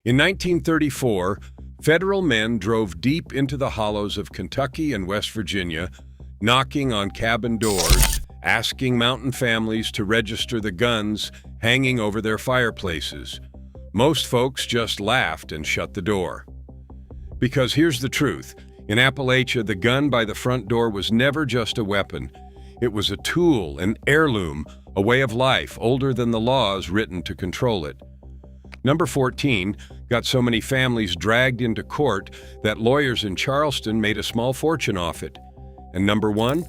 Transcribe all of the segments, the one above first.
In 1934, federal men drove deep into the hollows of Kentucky and West Virginia, knocking on cabin doors, asking mountain families to register the guns hanging over their fireplaces. Most folks just laughed and shut the door. Because here's the truth. In Appalachia, the gun by the front door was never just a weapon. It was a tool, an heirloom, a way of life older than the laws written to control it. Number 14 got so many families dragged into court that lawyers in Charleston made a small fortune off it. And number 1,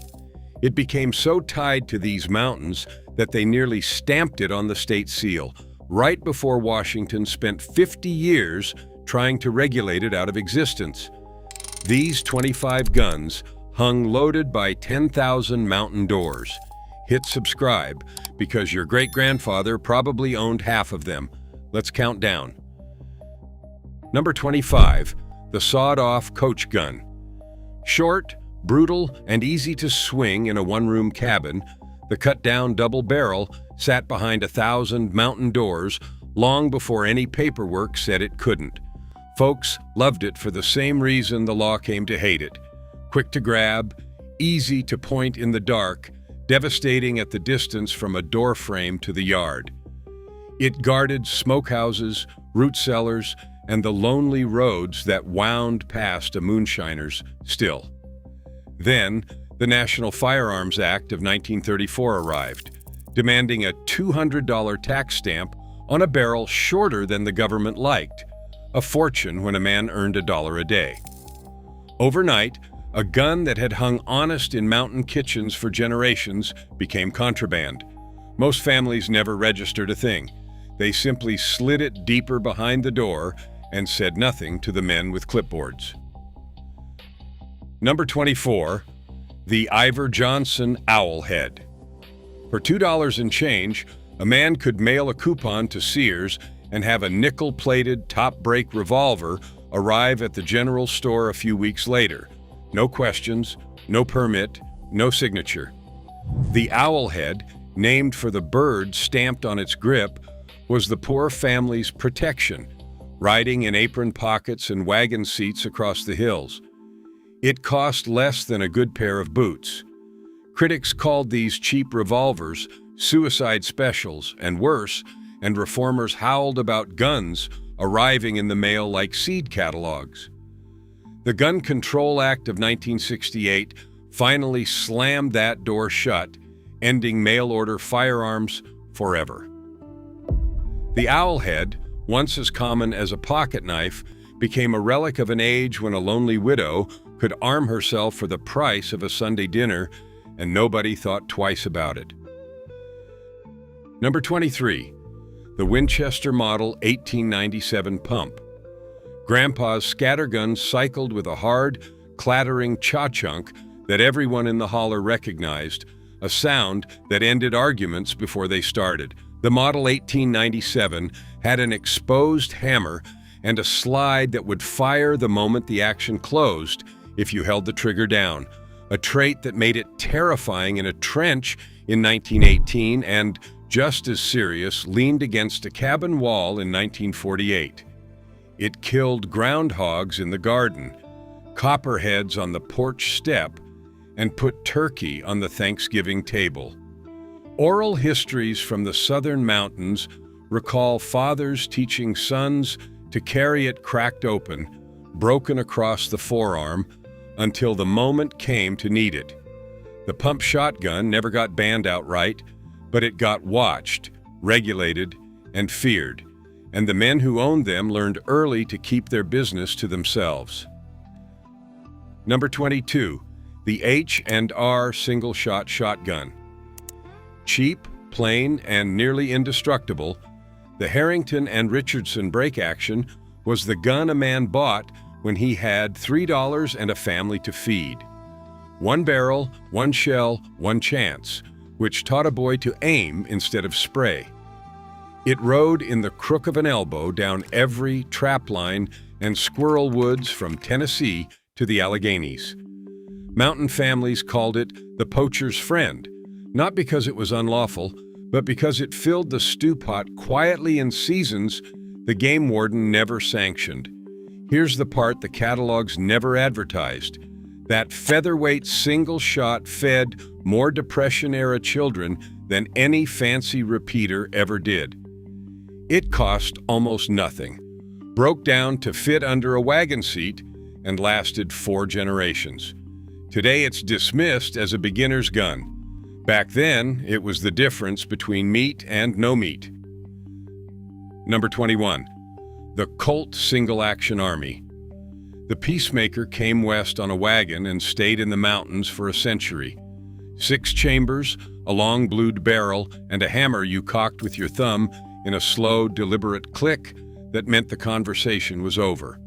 it became so tied to these mountains that they nearly stamped it on the state seal, right before Washington spent 50 years trying to regulate it out of existence. These 25 guns hung loaded by 10,000 mountain doors. Hit subscribe, because your great-grandfather probably owned half of them. Let's count down. Number 25, the sawed-off coach gun. Short, brutal, and easy to swing in a one-room cabin, the cut-down double barrel sat behind 1,000 mountain doors long before any paperwork said it couldn't. Folks loved it for the same reason the law came to hate it. Quick to grab, easy to point in the dark, devastating at the distance from a door frame to the yard. It guarded smokehouses, root cellars, and the lonely roads that wound past a moonshiner's still. Then, the National Firearms Act of 1934 arrived, demanding a $200 tax stamp on a barrel shorter than the government liked, a fortune when a man earned $1 a day. Overnight, a gun that had hung honest in mountain kitchens for generations became contraband. Most families never registered a thing. They simply slid it deeper behind the door and said nothing to the men with clipboards. Number 24, the Ivor Johnson owl head. For $2 and change, a man could mail a coupon to Sears and have a nickel-plated top-break revolver arrive at the general store a few weeks later. No questions, no permit, no signature. The owl head, named for the bird stamped on its grip, was the poor family's protection, riding in apron pockets and wagon seats across the hills. It cost less than a good pair of boots. Critics called these cheap revolvers suicide specials and worse, and reformers howled about guns arriving in the mail like seed catalogs. The Gun Control Act of 1968 finally slammed that door shut, ending mail-order firearms forever. The owl head, once as common as a pocket knife, became a relic of an age when a lonely widow could arm herself for the price of a Sunday dinner, and nobody thought twice about it. Number 23, the Winchester Model 1897 pump. Grandpa's scattergun cycled with a hard, clattering cha-chunk that everyone in the holler recognized, a sound that ended arguments before they started. The Model 1897 had an exposed hammer and a slide that would fire the moment the action closed if you held the trigger down, a trait that made it terrifying in a trench in 1918 and, just as serious, leaned against a cabin wall in 1948. It killed groundhogs in the garden, copperheads on the porch step, and put turkey on the Thanksgiving table. Oral histories from the southern mountains recall fathers teaching sons to carry it cracked open, broken across the forearm, until the moment came to need it. The pump shotgun never got banned outright, but it got watched, regulated, and feared, and the men who owned them learned early to keep their business to themselves. Number 22, the H&R single-shot shotgun. Cheap, plain, and nearly indestructible, the Harrington and Richardson break action was the gun a man bought when he had $3 and a family to feed. One barrel, one shell, one chance, which taught a boy to aim instead of spray. It rode in the crook of an elbow down every trap line and squirrel woods from Tennessee to the Alleghenies. Mountain families called it the poacher's friend, not because it was unlawful, but because it filled the stew pot quietly in seasons the game warden never sanctioned. Here's the part the catalogs never advertised. That featherweight single shot fed more Depression-era children than any fancy repeater ever did. It cost almost nothing, broke down to fit under a wagon seat, and lasted 4 generations. Today it's dismissed as a beginner's gun. Back then, it was the difference between meat and no meat. Number 21. The Colt Single-Action Army. The Peacemaker came west on a wagon and stayed in the mountains for a century. 6 chambers, a long blued barrel, and a hammer you cocked with your thumb in a slow, deliberate click that meant the conversation was over.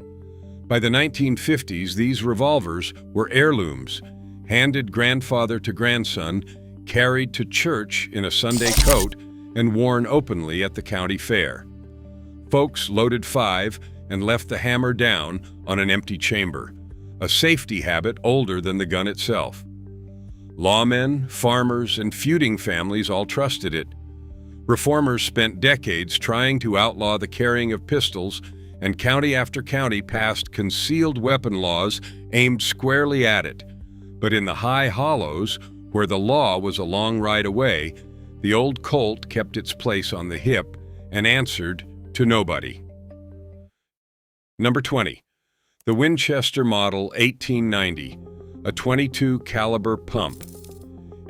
By the 1950s, these revolvers were heirlooms, handed grandfather to grandson, carried to church in a Sunday coat, and worn openly at the county fair. Folks loaded 5 and left the hammer down on an empty chamber, a safety habit older than the gun itself. Lawmen, farmers, and feuding families all trusted it. Reformers spent decades trying to outlaw the carrying of pistols, and county after county passed concealed weapon laws aimed squarely at it. But in the high hollows, where the law was a long ride away, the old Colt kept its place on the hip and answered to nobody. Number 20. The Winchester Model 1890, a .22 caliber pump.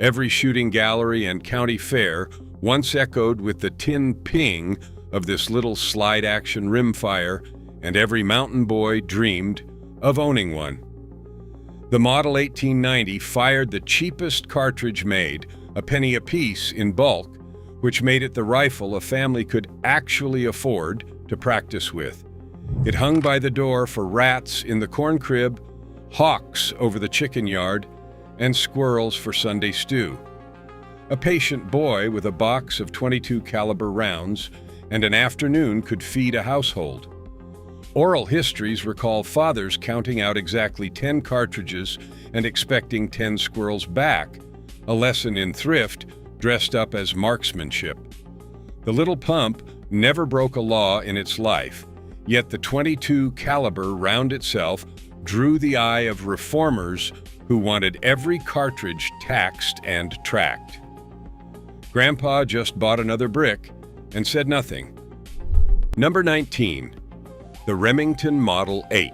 Every shooting gallery and county fair once echoed with the tin ping of this little slide-action rimfire, and every mountain boy dreamed of owning one. The Model 1890 fired the cheapest cartridge made, a penny apiece in bulk, which made it the rifle a family could actually afford to practice with. It hung by the door for rats in the corn crib, hawks over the chicken yard, and squirrels for Sunday stew. A patient boy with a box of .22 caliber rounds and an afternoon could feed a household. Oral histories recall fathers counting out exactly 10 cartridges and expecting 10 squirrels back, a lesson in thrift dressed up as marksmanship. The little pump never broke a law in its life, yet the .22 caliber round itself drew the eye of reformers who wanted every cartridge taxed and tracked. Grandpa just bought another brick and said nothing. Number 19. The Remington Model 8.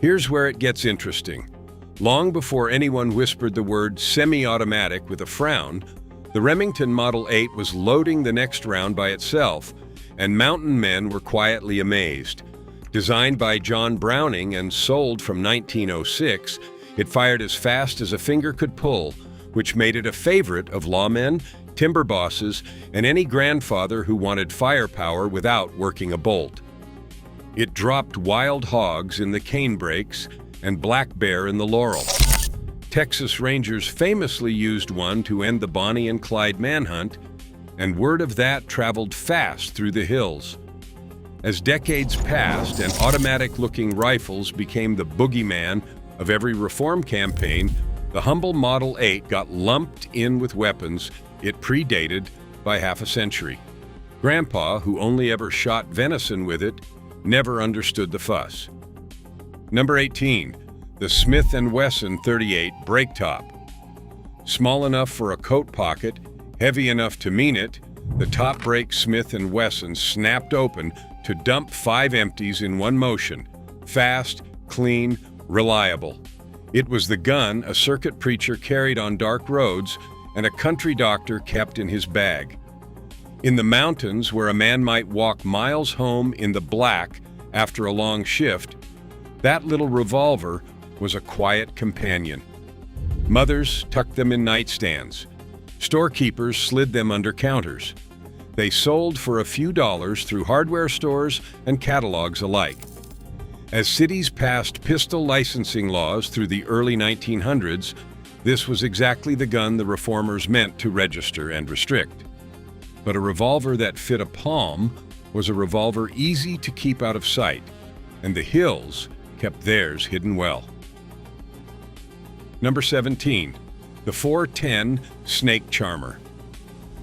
Here's where it gets interesting. Long before anyone whispered the word semi-automatic with a frown, the Remington Model 8 was loading the next round by itself, and mountain men were quietly amazed. Designed by John Browning and sold from 1906, it fired as fast as a finger could pull, which made it a favorite of lawmen, timber bosses, and any grandfather who wanted firepower without working a bolt. It dropped wild hogs in the canebrakes and black bear in the laurel. Texas Rangers famously used one to end the Bonnie and Clyde manhunt, and word of that traveled fast through the hills. As decades passed and automatic-looking rifles became the boogeyman of every reform campaign, the humble Model 8 got lumped in with weapons it predated by half a century. Grandpa, who only ever shot venison with it, never understood the fuss. Number 18. The Smith and Wesson .38 break top. Small enough for a coat pocket, heavy enough to mean it, the top break Smith and Wesson snapped open to dump 5 empties in one motion. Fast, clean, reliable. It was the gun a circuit preacher carried on dark roads and a country doctor kept in his bag. In the mountains, where a man might walk miles home in the black after a long shift, that little revolver was a quiet companion. Mothers tucked them in nightstands. Storekeepers slid them under counters. They sold for a few dollars through hardware stores and catalogs alike. As cities passed pistol licensing laws through the early 1900s, this was exactly the gun the reformers meant to register and restrict. But a revolver that fit a palm was a revolver easy to keep out of sight, and the hills kept theirs hidden well. Number 17. The .410 Snake Charmer.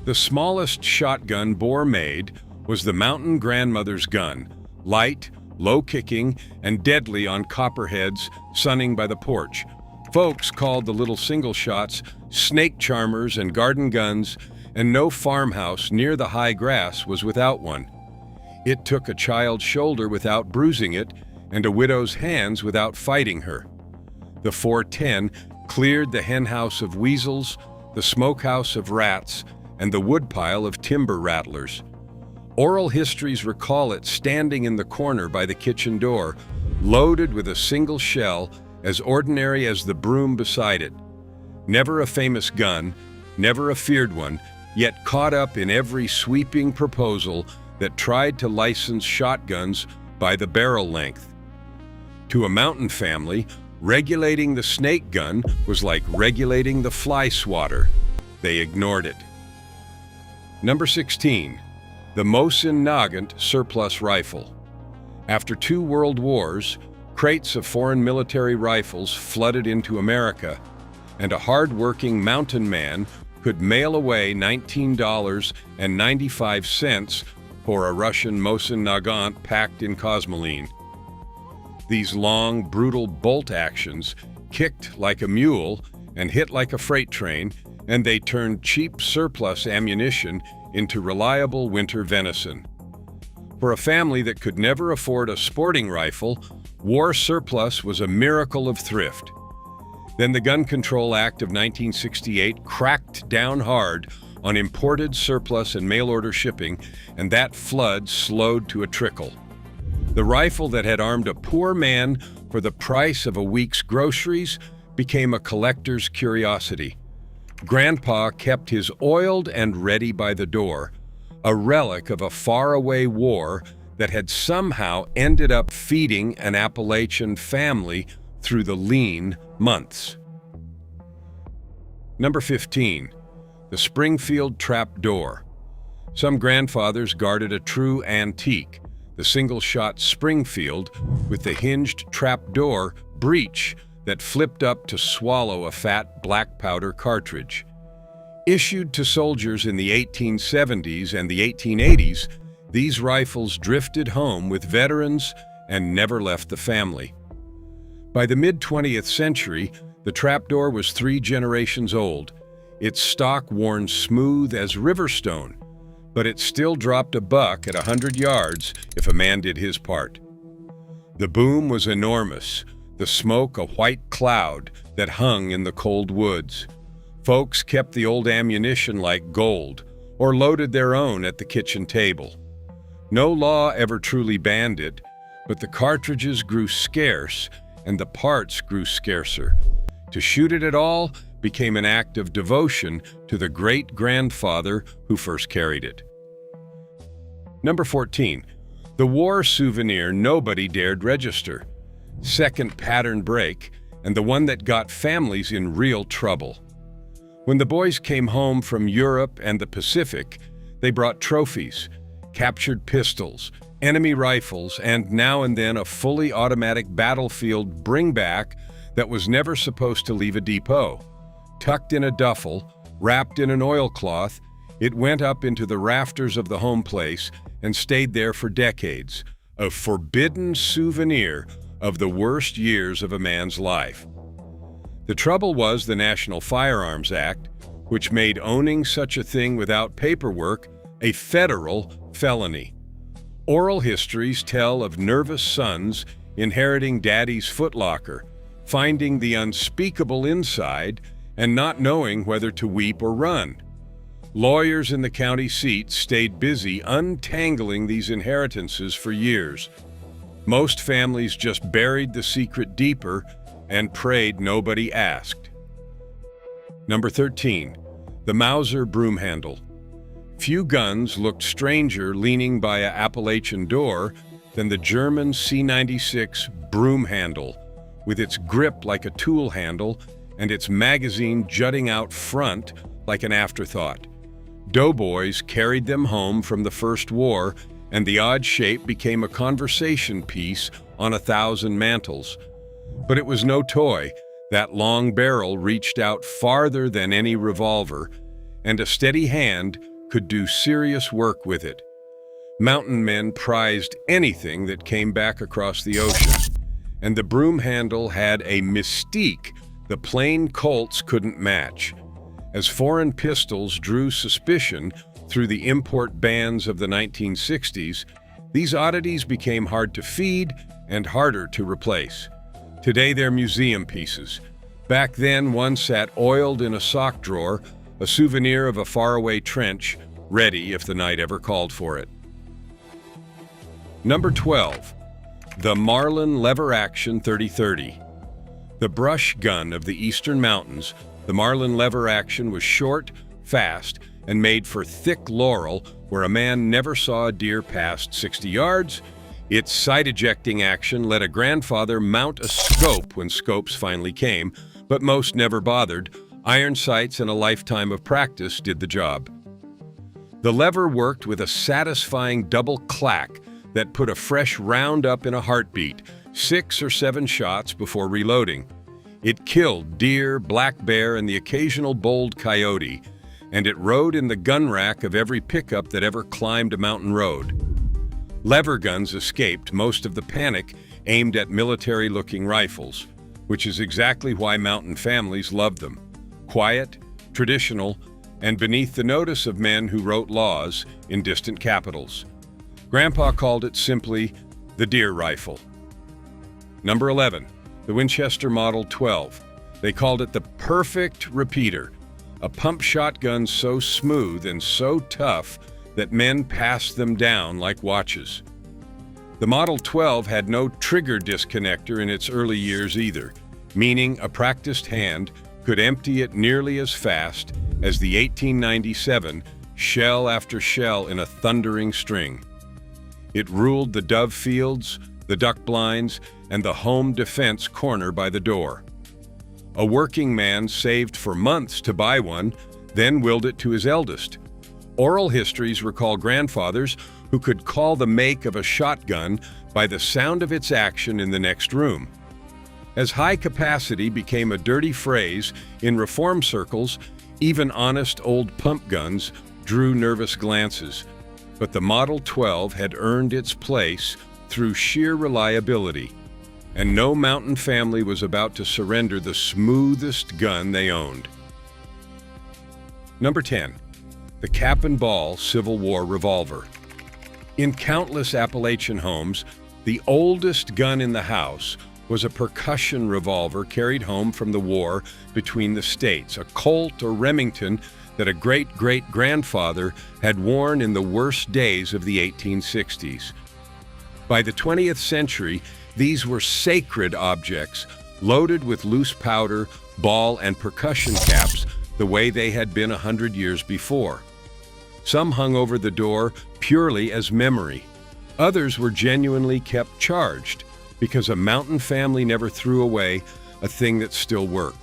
The smallest shotgun bore made was the Mountain Grandmother's gun, light, low-kicking, and deadly on copperheads sunning by the porch. Folks called the little single shots snake charmers and garden guns, and no farmhouse near the high grass was without one. It took a child's shoulder without bruising it, and a widow's hands without fighting her. The 410 cleared the henhouse of weasels, the smokehouse of rats, and the woodpile of timber rattlers. Oral histories recall it standing in the corner by the kitchen door, loaded with a single shell as ordinary as the broom beside it. Never a famous gun, never a feared one, yet caught up in every sweeping proposal that tried to license shotguns by the barrel length. To a mountain family, regulating the snake gun was like regulating the fly swatter. They ignored it. Number 16. The Mosin-Nagant surplus rifle. After 2 world wars, crates of foreign military rifles flooded into America, and a hard-working mountain man could mail away $19.95 for a Russian Mosin-Nagant packed in cosmoline. These long, brutal bolt actions kicked like a mule and hit like a freight train, and they turned cheap surplus ammunition into reliable winter venison. For a family that could never afford a sporting rifle, war surplus was a miracle of thrift. Then the Gun Control Act of 1968 cracked down hard on imported surplus and mail-order shipping, and that flood slowed to a trickle. The rifle that had armed a poor man for the price of a week's groceries became a collector's curiosity. Grandpa kept his oiled and ready by the door, a relic of a faraway war that had somehow ended up feeding an Appalachian family through the lean months. Number 15. The Springfield trapdoor. Some grandfathers guarded a true antique, the single-shot Springfield with the hinged trapdoor breech that flipped up to swallow a fat black powder cartridge. Issued to soldiers in the 1870s and the 1880s, these rifles drifted home with veterans and never left the family. By the mid-20th century, the trapdoor was 3 generations old, its stock worn smooth as riverstone, but it still dropped a buck at 100 yards if a man did his part. The boom was enormous, the smoke a white cloud that hung in the cold woods. Folks kept the old ammunition like gold, or loaded their own at the kitchen table. No law ever truly banned it, but the cartridges grew scarce and the parts grew scarcer. To shoot it at all became an act of devotion to the great-grandfather who first carried it. Number 14. The war souvenir nobody dared register. Second pattern break, and the one that got families in real trouble. When the boys came home from Europe and the Pacific, they brought trophies, captured pistols, enemy rifles, and now and then a fully automatic battlefield bring-back that was never supposed to leave a depot. Tucked in a duffel, wrapped in an oilcloth, it went up into the rafters of the home place and stayed there for decades, a forbidden souvenir of the worst years of a man's life. The trouble was the National Firearms Act, which made owning such a thing without paperwork a federal felony. Oral histories tell of nervous sons inheriting daddy's footlocker, finding the unspeakable inside, and not knowing whether to weep or run. Lawyers in the county seat stayed busy untangling these inheritances for years. Most families just buried the secret deeper and prayed nobody asked. Number 13. The Mauser broomhandle. Few guns looked stranger leaning by a Appalachian door than the German C96 broomhandle, with its grip like a tool handle and its magazine jutting out front like an afterthought. Doughboys carried them home from the First War, and the odd shape became a conversation piece on 1,000 mantles. But it was no toy. That long barrel reached out farther than any revolver, and a steady hand could do serious work with it. Mountain men prized anything that came back across the ocean, and the broomhandle had a mystique the plain Colts couldn't match. As foreign pistols drew suspicion through the import bans of the 1960s, these oddities became hard to feed and harder to replace. Today they're museum pieces. Back then, one sat oiled in a sock drawer, a souvenir of a faraway trench, ready if the night ever called for it. Number 12. The Marlin lever-action 30-30. The brush gun of the eastern mountains, the Marlin lever-action was short, fast, and made for thick laurel where a man never saw a deer past 60 yards. Its sight-ejecting action let a grandfather mount a scope when scopes finally came, but most never bothered. Iron sights and a lifetime of practice did the job. The lever worked with a satisfying double clack that put a fresh round up in a heartbeat, 6 or 7 shots before reloading. It killed deer, black bear, and the occasional bold coyote, and it rode in the gun rack of every pickup that ever climbed a mountain road. Lever guns escaped most of the panic aimed at military-looking rifles, which is exactly why mountain families loved them. Quiet, traditional, and beneath the notice of men who wrote laws in distant capitals. Grandpa called it simply the deer rifle. Number 11, the Winchester Model 12. They called it the perfect repeater, a pump shotgun so smooth and so tough that men passed them down like watches. The Model 12 had no trigger disconnector in its early years either, meaning a practiced hand could empty it nearly as fast as the 1897 shell after shell in a thundering string. It ruled the dove fields, the duck blinds, and the home defense corner by the door. A working man saved for months to buy one, then willed it to his eldest. Oral histories recall grandfathers who could call the make of a shotgun by the sound of its action in the next room. As high capacity became a dirty phrase in reform circles, even honest old pump guns drew nervous glances. But the Model 12 had earned its place through sheer reliability, and no mountain family was about to surrender the smoothest gun they owned. Number 10. The cap and ball Civil War revolver. In countless Appalachian homes, the oldest gun in the house was a percussion revolver carried home from the war between the states, a Colt or Remington that a great-great-grandfather had worn in the worst days of the 1860s. By the 20th century, these were sacred objects, loaded with loose powder, ball, and percussion caps the way they had been 100 years before. Some hung over the door purely as memory. Others were genuinely kept charged, because a mountain family never threw away a thing that still worked.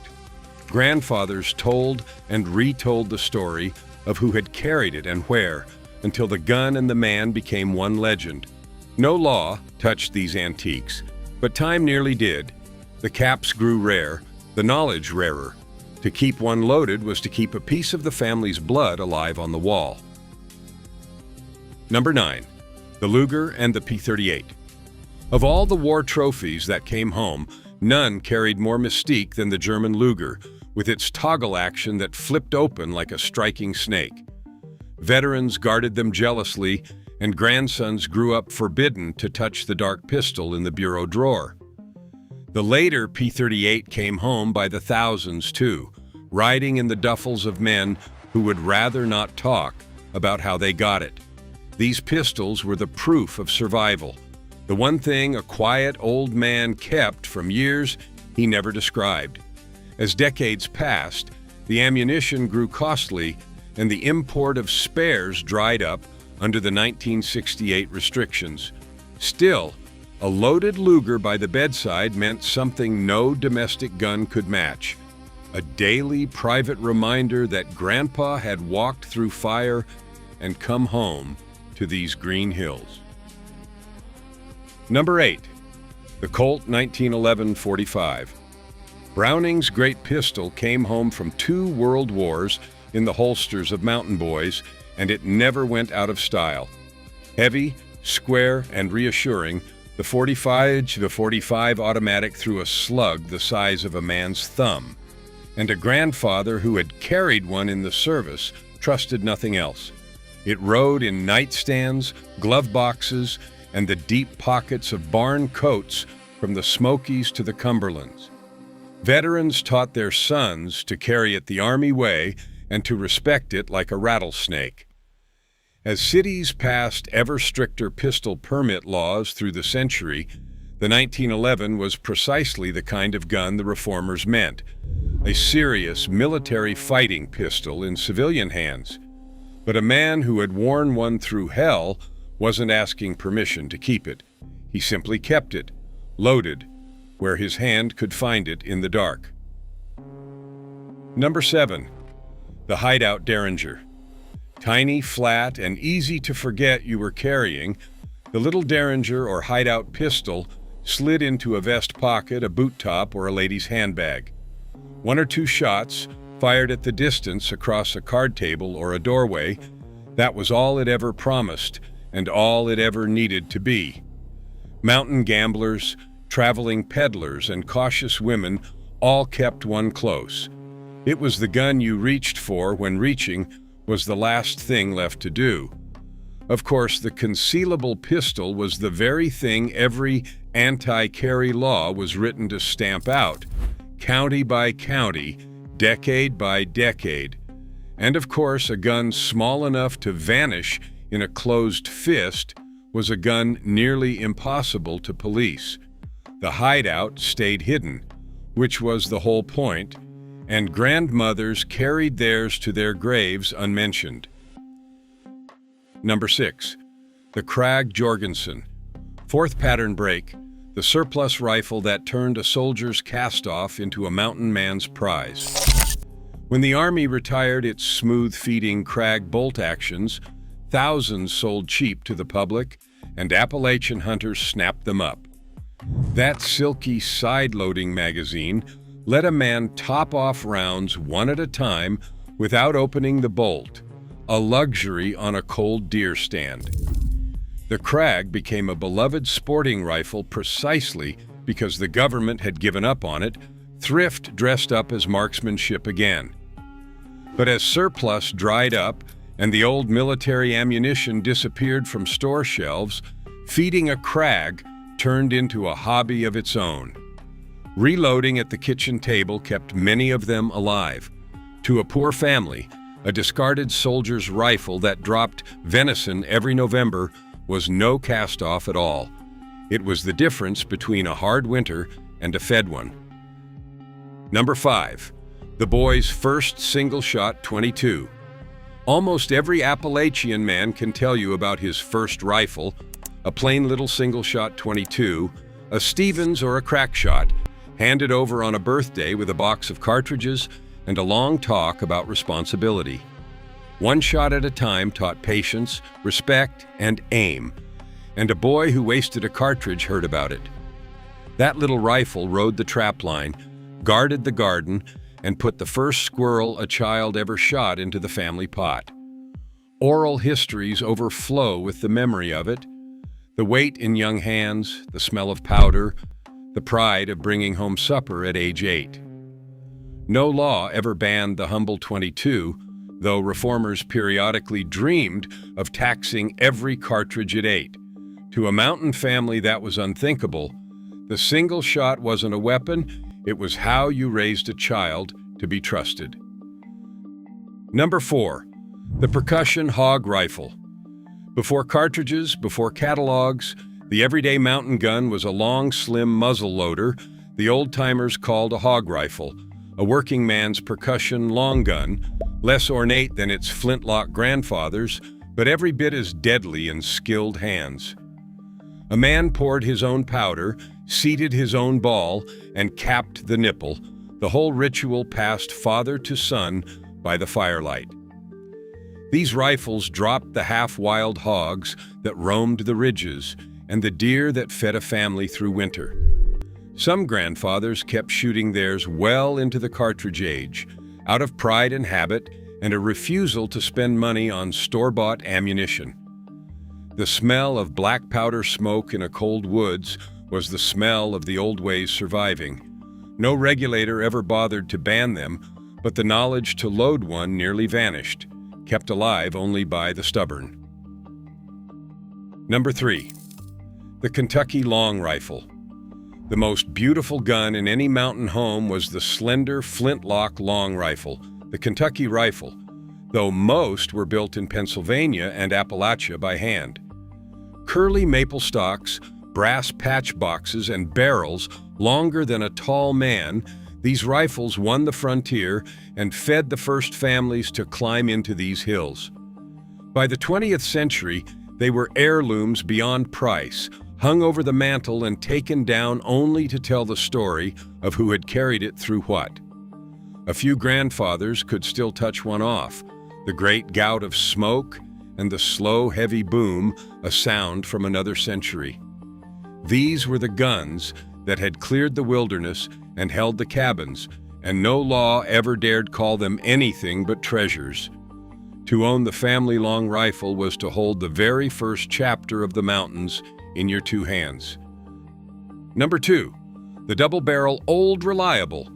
Grandfathers told and retold the story of who had carried it and where, until the gun and the man became one legend. No law touched these antiques, but time nearly did. The caps grew rare, the knowledge rarer. To keep one loaded was to keep a piece of the family's blood alive on the wall. Number 9. The Luger and the P38. Of all the war trophies that came home, none carried more mystique than the German Luger, with its toggle action that flipped open like a striking snake. Veterans guarded them jealously, and grandsons grew up forbidden to touch the dark pistol in the bureau drawer. The later P38 came home by the thousands, too, riding in the duffels of men who would rather not talk about how they got it. These pistols were the proof of survival, the one thing a quiet old man kept from years he never described. As decades passed, the ammunition grew costly and the import of spares dried up under the 1968 restrictions. Still, a loaded Luger by the bedside meant something no domestic gun could match. A daily private reminder that Grandpa had walked through fire and come home to these green hills. Number 8. The Colt 1911-45. Browning's great pistol came home from 2 world wars in the holsters of mountain boys, and it never went out of style. Heavy, square, and reassuring, the 45 automatic threw a slug the size of a man's thumb, and a grandfather who had carried one in the service trusted nothing else. It rode in nightstands, glove boxes, and the deep pockets of barn coats from the Smokies to the Cumberlands. Veterans taught their sons to carry it the Army way and to respect it like a rattlesnake. As cities passed ever stricter pistol permit laws through the century, the 1911 was precisely the kind of gun the reformers meant, a serious military fighting pistol in civilian hands. But a man who had worn one through hell wasn't asking permission to keep it. He simply kept it, loaded, where his hand could find it in the dark. Number 7. The hideout derringer. Tiny, flat, and easy to forget you were carrying, the little derringer or hideout pistol slid into a vest pocket, a boot top, or a lady's handbag. One or two shots, fired at the distance across a card table or a doorway, that was all it ever promised and all it ever needed to be. Mountain gamblers, traveling peddlers, and cautious women all kept one close. It was the gun you reached for when reaching was the last thing left to do. Of course, the concealable pistol was the very thing every anti-carry law was written to stamp out, county by county, decade by decade. And of course, a gun small enough to vanish in a closed fist was a gun nearly impossible to police. The hideout stayed hidden, which was the whole point, and grandmothers carried theirs to their graves unmentioned. Number 6. The Krag-Jorgensen. Fourth pattern break, the surplus rifle that turned a soldier's cast-off into a mountain man's prize. When the Army retired its smooth-feeding Krag bolt actions, thousands sold cheap to the public, and Appalachian hunters snapped them up. That silky side-loading magazine let a man top off rounds one at a time without opening the bolt, a luxury on a cold deer stand. The Krag became a beloved sporting rifle precisely because the government had given up on it, thrift dressed up as marksmanship again. But as surplus dried up and the old military ammunition disappeared from store shelves, feeding a Krag turned into a hobby of its own. Reloading at the kitchen table kept many of them alive. To a poor family, a discarded soldier's rifle that dropped venison every November was no cast-off at all. It was the difference between a hard winter and a fed one. Number 5. The boy's first single-shot .22. Almost every Appalachian man can tell you about his first rifle, a plain little single-shot .22, a Stevens or a crack shot, handed over on a birthday with a box of cartridges and a long talk about responsibility. One shot at a time taught patience, respect, and aim, and a boy who wasted a cartridge heard about it. That little rifle rode the trap line, guarded the garden, and put the first squirrel a child ever shot into the family pot. Oral histories overflow with the memory of it, the weight in young hands, the smell of powder, the pride of bringing home supper at age 8. No law ever banned the humble .22, though reformers periodically dreamed of taxing every cartridge it ate. To a mountain family that was unthinkable. The single shot wasn't a weapon, it was how you raised a child to be trusted. Number 4. The percussion hog rifle. Before cartridges, before catalogs, the everyday mountain gun was a long, slim muzzle loader the old-timers called a hog rifle, a working man's percussion long gun, less ornate than its flintlock grandfathers, but every bit as deadly in skilled hands. A man poured his own powder, seated his own ball, and capped the nipple, the whole ritual passed father to son by the firelight. These rifles dropped the half-wild hogs that roamed the ridges and the deer that fed a family through winter. Some grandfathers kept shooting theirs well into the cartridge age, out of pride and habit and a refusal to spend money on store-bought ammunition. The smell of black powder smoke in a cold woods was the smell of the old ways surviving. No regulator ever bothered to ban them, but the knowledge to load one nearly vanished, kept alive only by the stubborn. Number 3. The Kentucky Long Rifle. The most beautiful gun in any mountain home was the slender flintlock long rifle, the Kentucky Rifle, though most were built in Pennsylvania and Appalachia by hand. Curly maple stalks, brass patch boxes, and barrels longer than a tall man, these rifles won the frontier and fed the first families to climb into these hills. By the 20th century, they were heirlooms beyond price, hung over the mantle and taken down only to tell the story of who had carried it through what. A few grandfathers could still touch one off, the great gout of smoke and the slow, heavy boom, a sound from another century. These were the guns that had cleared the wilderness and held the cabins, and no law ever dared call them anything but treasures. To own the family long rifle was to hold the very first chapter of the mountains in your two hands. Number 2, the double-barrel Old Reliable.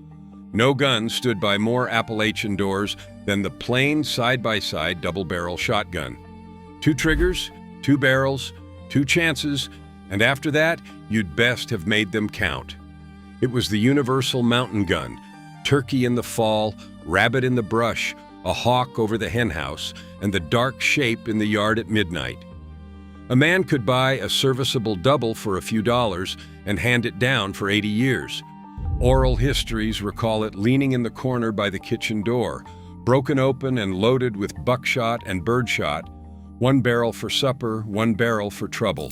No gun stood by more Appalachian doors than the plain side-by-side double-barrel shotgun. 2 triggers, 2 barrels, 2 chances, and after that, you'd best have made them count. It was the universal mountain gun, turkey in the fall, rabbit in the brush, a hawk over the henhouse, and the dark shape in the yard at midnight. A man could buy a serviceable double for a few dollars and hand it down for 80 years. Oral histories recall it leaning in the corner by the kitchen door, broken open and loaded with buckshot and birdshot, 1 barrel for supper, 1 barrel for trouble.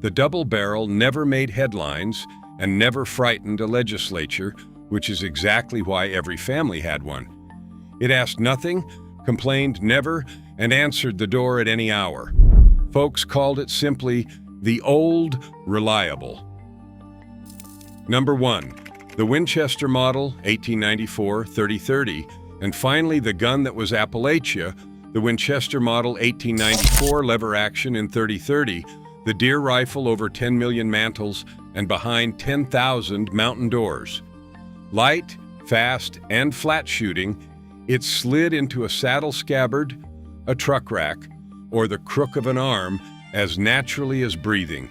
The double barrel never made headlines and never frightened a legislature, which is exactly why every family had one. It asked nothing, complained never, and answered the door at any hour. Folks called it simply the Old Reliable. Number 1, the Winchester model, 1894 30-30, and finally the gun that was Appalachia, the Winchester model 1894 lever action in 30-30, the deer rifle over 10 million mantles and behind 10,000 mountain doors. Light, fast, and flat shooting, it slid into a saddle scabbard, a truck rack, or the crook of an arm as naturally as breathing.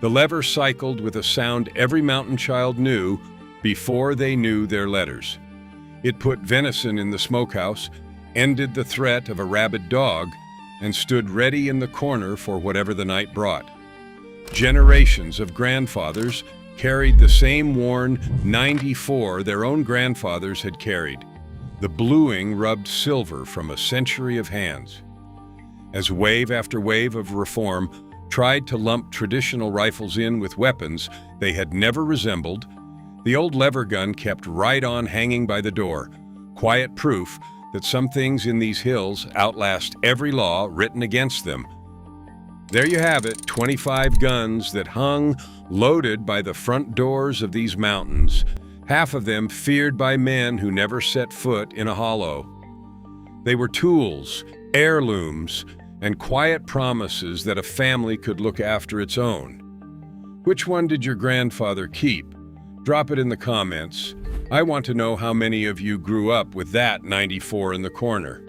The lever cycled with a sound every mountain child knew before they knew their letters. It put venison in the smokehouse, ended the threat of a rabid dog, and stood ready in the corner for whatever the night brought. Generations of grandfathers carried the same worn 94 their own grandfathers had carried. The bluing rubbed silver from a century of hands. As wave after wave of reform tried to lump traditional rifles in with weapons they had never resembled, the old lever gun kept right on hanging by the door, quiet proof that some things in these hills outlast every law written against them. There you have it, 25 guns that hung loaded by the front doors of these mountains, half of them feared by men who never set foot in a hollow. They were tools, heirlooms, and quiet promises that a family could look after its own. Which one did your grandfather keep? Drop it in the comments. I want to know how many of you grew up with that 94 in the corner.